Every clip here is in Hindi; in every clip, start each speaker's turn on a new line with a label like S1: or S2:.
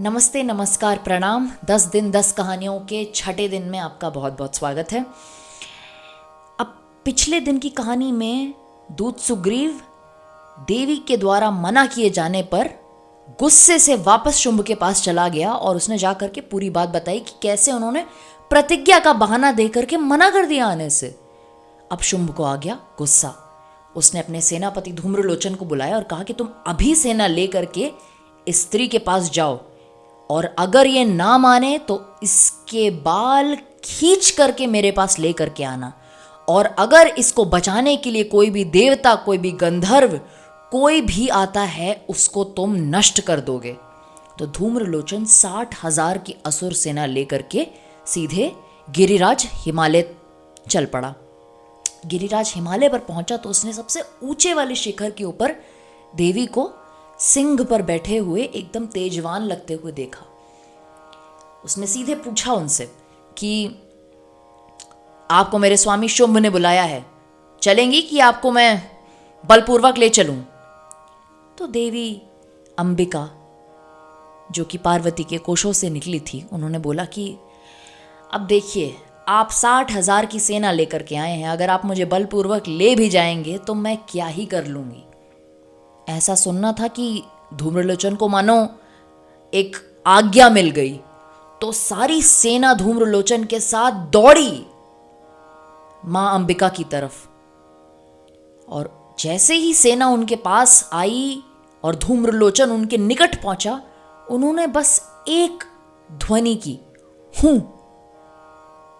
S1: नमस्ते, नमस्कार, प्रणाम। 10 दिन 10 कहानियों के छठे दिन में आपका बहुत बहुत स्वागत है। अब पिछले दिन की कहानी में दूत सुग्रीव देवी के द्वारा मना किए जाने पर गुस्से से वापस शुंभ के पास चला गया और उसने जाकर के पूरी बात बताई कि कैसे उन्होंने प्रतिज्ञा का बहाना देकर के मना कर दिया आने से। अब शुंभ को आ गया गुस्सा। उसने अपने सेनापति धूम्रलोचन को बुलाया और कहा कि तुम अभी सेना लेकर के इस स्त्री के पास जाओ और अगर ये ना माने तो इसके बाल खींच करके मेरे पास लेकर के आना, और अगर इसको बचाने के लिए कोई भी देवता, कोई भी गंधर्व, कोई भी आता है उसको तुम नष्ट कर दोगे। तो धूम्रलोचन 60,000 की असुर सेना लेकर के सीधे गिरिराज हिमालय चल पड़ा। गिरिराज हिमालय पर पहुंचा तो उसने सबसे ऊंचे वाले शिखर के ऊपर देवी को सिंह पर बैठे हुए एकदम तेजवान लगते हुए देखा। उसने सीधे पूछा उनसे कि आपको मेरे स्वामी शुंभ ने बुलाया है, चलेंगी कि आपको मैं बलपूर्वक ले चलूं? तो देवी अंबिका, जो कि पार्वती के कोशों से निकली थी, उन्होंने बोला कि अब देखिए, आप 60,000 की सेना लेकर के आए हैं, अगर आप मुझे बलपूर्वक ले भी जाएंगे तो मैं क्या ही कर लूंगी। ऐसा सुनना था कि धूम्रलोचन को मानो एक आज्ञा मिल गई, तो सारी सेना धूम्रलोचन के साथ दौड़ी मां अंबिका की तरफ। और जैसे ही सेना उनके पास आई और धूम्रलोचन उनके निकट पहुंचा, उन्होंने बस एक ध्वनि की, हूं,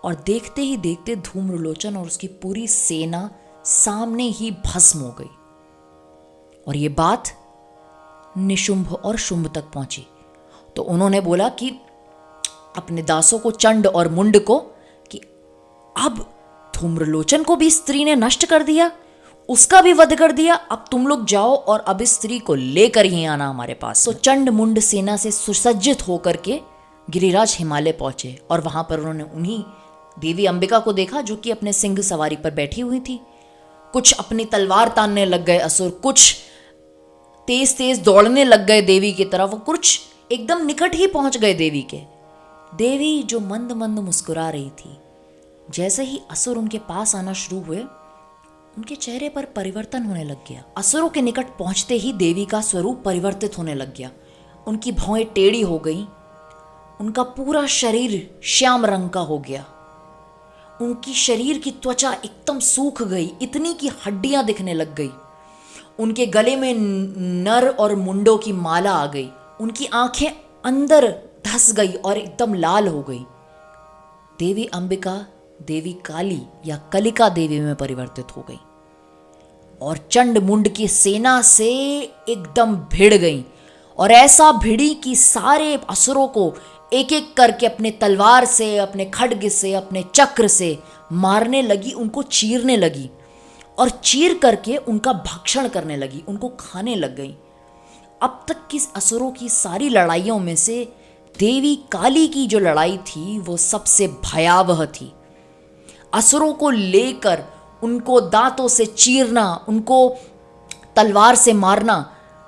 S1: और देखते ही देखते धूम्रलोचन और उसकी पूरी सेना सामने ही भस्म हो गई। और ये बात निशुंभ और शुंभ तक पहुंची। तो उन्होंने बोला कि अपने दासों को, चंड और मुंड को, कि अब धूम्रलोचन को भी स्त्री ने नष्ट कर दिया, उसका भी वध कर दिया, अब तुम लोग जाओ और अब इस स्त्री को लेकर ही आना हमारे पास। तो चंड मुंड सेना से सुसज्जित होकर के गिरिराज हिमालय पहुंचे और वहां पर उन्होंने उन्हीं देवी अंबिका को देखा जो कि अपने सिंह सवारी पर बैठी हुई थी। कुछ अपनी तलवार तानने लग गए असुर, कुछ तेज तेज दौड़ने लग गए देवी की तरफ, कुछ एकदम निकट ही पहुंच गए देवी के। देवी जो मंद मंद मुस्कुरा रही थी, जैसे ही असुर उनके पास आना शुरू हुए, उनके चेहरे पर परिवर्तन होने लग गया। असुरों के निकट पहुंचते ही देवी का स्वरूप परिवर्तित होने लग गया। उनकी भौहें टेढ़ी हो गई, उनका पूरा शरीर श्याम रंग का हो गया, उनकी शरीर की त्वचा एकदम सूख गई, इतनी की हड्डियां दिखने लग गई, उनके गले में नर और मुंडों की माला आ गई, उनकी आंखें अंदर धस गई और एकदम लाल हो गई। देवी अंबिका देवी काली या कलिका देवी में परिवर्तित हो गई और चंड मुंड की सेना से एकदम भिड़ गई, और ऐसा भिड़ी कि सारे असुरों को एक एक करके अपने तलवार से, अपने खड्ग से, अपने चक्र से मारने लगी, उनको चीरने लगी और चीर करके उनका भक्षण करने लगी, उनको खाने लग गई। अब तक की असुरों की सारी लड़ाइयों में से देवी काली की जो लड़ाई थी वो सबसे भयावह थी। असुरों को लेकर उनको दांतों से चीरना, उनको तलवार से मारना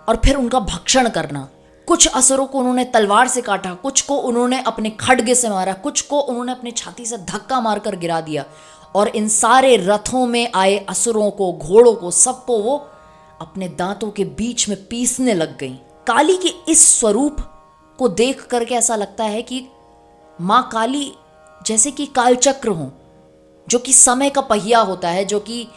S1: और फिर उनका भक्षण करना। कुछ असुरों को उन्होंने तलवार से काटा, कुछ को उन्होंने अपने खड्ग से मारा, कुछ को उन्होंने अपनी छाती से धक्का मारकर गिरा दिया, और इन सारे रथों में आए असुरों को, घोड़ों को, सबको वो अपने दांतों के बीच में पीसने लग गई। काली के इस स्वरूप को देख करके ऐसा लगता है कि माँ काली जैसे कि कालचक्र हो, जो कि समय का पहिया होता है, जो कि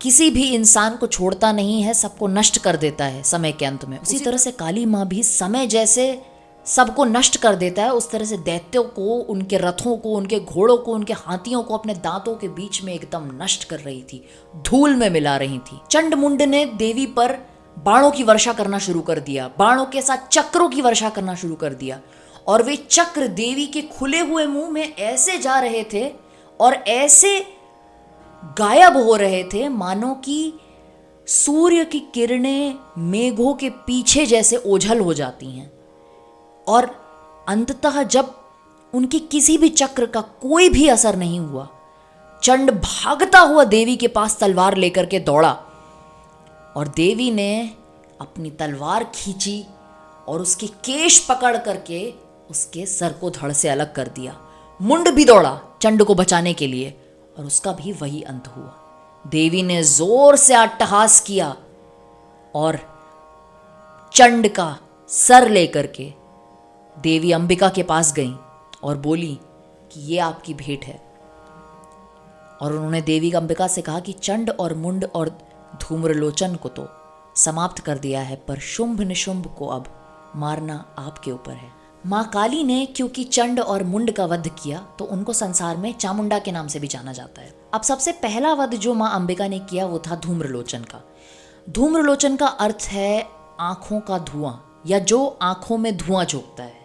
S1: किसी भी इंसान को छोड़ता नहीं है, सबको नष्ट कर देता है समय के अंत में। उसी तरह से काली माँ भी समय जैसे सबको नष्ट कर देता है, उस तरह से दैत्यों को, उनके रथों को, उनके घोड़ों को, उनके हाथियों को अपने दांतों के बीच में एकदम नष्ट कर रही थी, धूल में मिला रही थी। चंड मुंड ने देवी पर बाणों की वर्षा करना शुरू कर दिया, बाणों के साथ चक्रों की वर्षा करना शुरू कर दिया, और वे चक्र देवी के खुले हुए मुंह में ऐसे जा रहे थे और ऐसे गायब हो रहे थे मानो कि सूर्य की किरणें मेघों के पीछे जैसे ओझल हो जाती हैं। और अंततः जब उनकी किसी भी चक्र का कोई भी असर नहीं हुआ, चंड भागता हुआ देवी के पास तलवार लेकर के दौड़ा और देवी ने अपनी तलवार खींची और उसके केश पकड़ करके उसके सर को धड़ से अलग कर दिया। मुंड भी दौड़ा चंड को बचाने के लिए और उसका भी वही अंत हुआ। देवी ने जोर से अट्टहास किया और चंड का सर लेकर के देवी अंबिका के पास गई और बोली कि ये आपकी भेंट है। और उन्होंने देवी अंबिका से कहा कि चंड और मुंड और धूम्रलोचन को तो समाप्त कर दिया है, पर शुंभ निशुंभ को अब मारना आपके ऊपर है। माँ काली ने क्योंकि चंड और मुंड का वध किया तो उनको संसार में चामुंडा के नाम से भी जाना जाता है। अब सबसे पहला वध जो माँ अंबिका ने किया वो था धूम्रलोचन का। धूम्रलोचन का अर्थ है आंखों का धुआं, या जो आंखों में धुआं झोंकता है।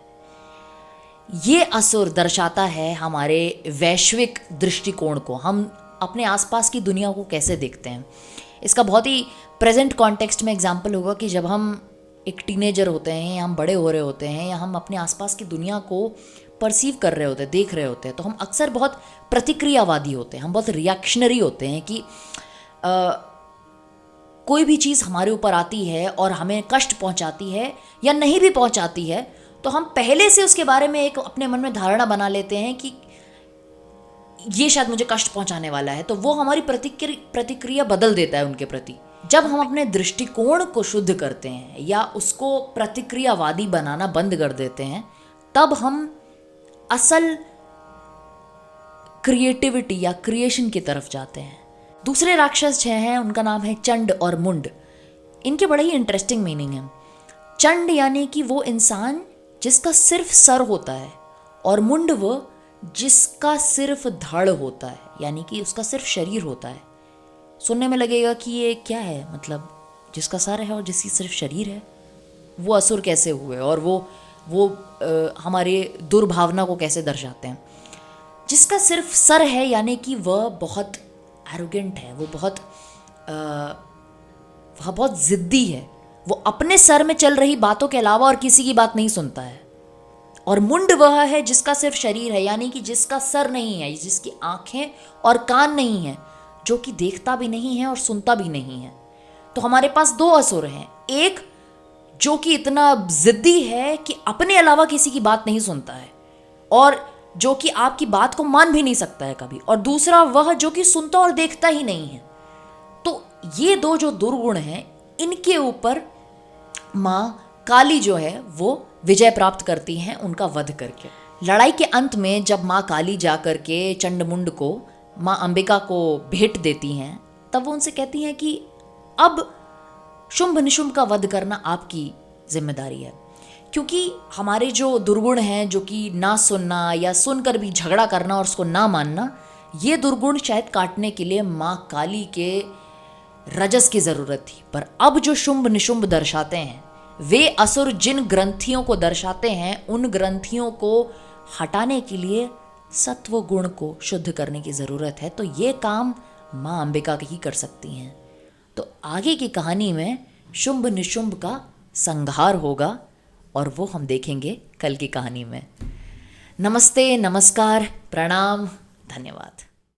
S1: ये असुर दर्शाता है हमारे वैश्विक दृष्टिकोण को, हम अपने आसपास की दुनिया को कैसे देखते हैं। इसका बहुत ही प्रेजेंट कॉन्टेक्स्ट में एग्जाम्पल होगा कि जब हम एक टीनेजर होते हैं या हम बड़े हो रहे होते हैं या हम अपने आसपास की दुनिया को परसीव कर रहे होते हैं, देख रहे होते हैं, तो हम अक्सर बहुत प्रतिक्रियावादी होते हैं, हम बहुत रिएक्शनरी होते हैं कि कोई भी चीज़ हमारे ऊपर आती है और हमें कष्ट पहुंचाती है या नहीं भी पहुंचाती है तो हम पहले से उसके बारे में एक अपने मन में धारणा बना लेते हैं कि ये शायद मुझे कष्ट पहुंचाने वाला है, तो वो हमारी प्रतिक्रिया बदल देता है उनके प्रति। जब हम अपने दृष्टिकोण को शुद्ध करते हैं या उसको प्रतिक्रियावादी बनाना बंद कर देते हैं, तब हम असल क्रिएटिविटी या क्रिएशन की तरफ जाते हैं। दूसरे राक्षस जो हैं उनका नाम है चंड और मुंड। इनके बड़े ही इंटरेस्टिंग मीनिंग है। चंड यानी कि वो इंसान जिसका सिर्फ सर होता है, और मुंड वो जिसका सिर्फ धड़ होता है, यानी कि उसका सिर्फ शरीर होता है। सुनने में लगेगा कि ये क्या है, मतलब जिसका सर है और जिसकी सिर्फ शरीर है, वो असुर कैसे हुए और वो हमारे दुर्भावना को कैसे दर्शाते हैं। जिसका सिर्फ सर है यानी कि वह बहुत एरोगेंट है, वह बहुत ज़िद्दी है, वो अपने सर में चल रही बातों के अलावा और किसी की बात नहीं सुनता है। और मुंड वह है जिसका सिर्फ शरीर है, यानी कि जिसका सर नहीं है, जिसकी आंखें और कान नहीं है, जो कि देखता भी नहीं है और सुनता भी नहीं है। तो हमारे पास दो असुर हैं, एक जो कि इतना जिद्दी है कि अपने अलावा किसी की बात नहीं सुनता है और जो कि आपकी बात को मान भी नहीं सकता है कभी, और दूसरा वह जो कि सुनता और देखता ही नहीं है। तो ये दो जो दुर्गुण हैं, इनके ऊपर माँ काली जो है वो विजय प्राप्त करती हैं उनका वध करके। लड़ाई के अंत में जब माँ काली जा कर के चंडमुंड को माँ अंबिका को भेंट देती हैं, तब वो उनसे कहती हैं कि अब शुंभ निशुंभ का वध करना आपकी जिम्मेदारी है, क्योंकि हमारे जो दुर्गुण हैं, जो कि ना सुनना या सुनकर भी झगड़ा करना और उसको ना मानना, ये दुर्गुण शायद काटने के लिए माँ काली के रजस की ज़रूरत थी। पर अब जो शुंभ निशुंभ दर्शाते हैं, वे असुर जिन ग्रंथियों को दर्शाते हैं, उन ग्रंथियों को हटाने के लिए सत्व गुण को शुद्ध करने की ज़रूरत है। तो ये काम माँ अंबिका ही कर सकती हैं। तो आगे की कहानी में शुंभ निशुंभ का संहार होगा और वो हम देखेंगे कल की कहानी में। नमस्ते, नमस्कार, प्रणाम, धन्यवाद।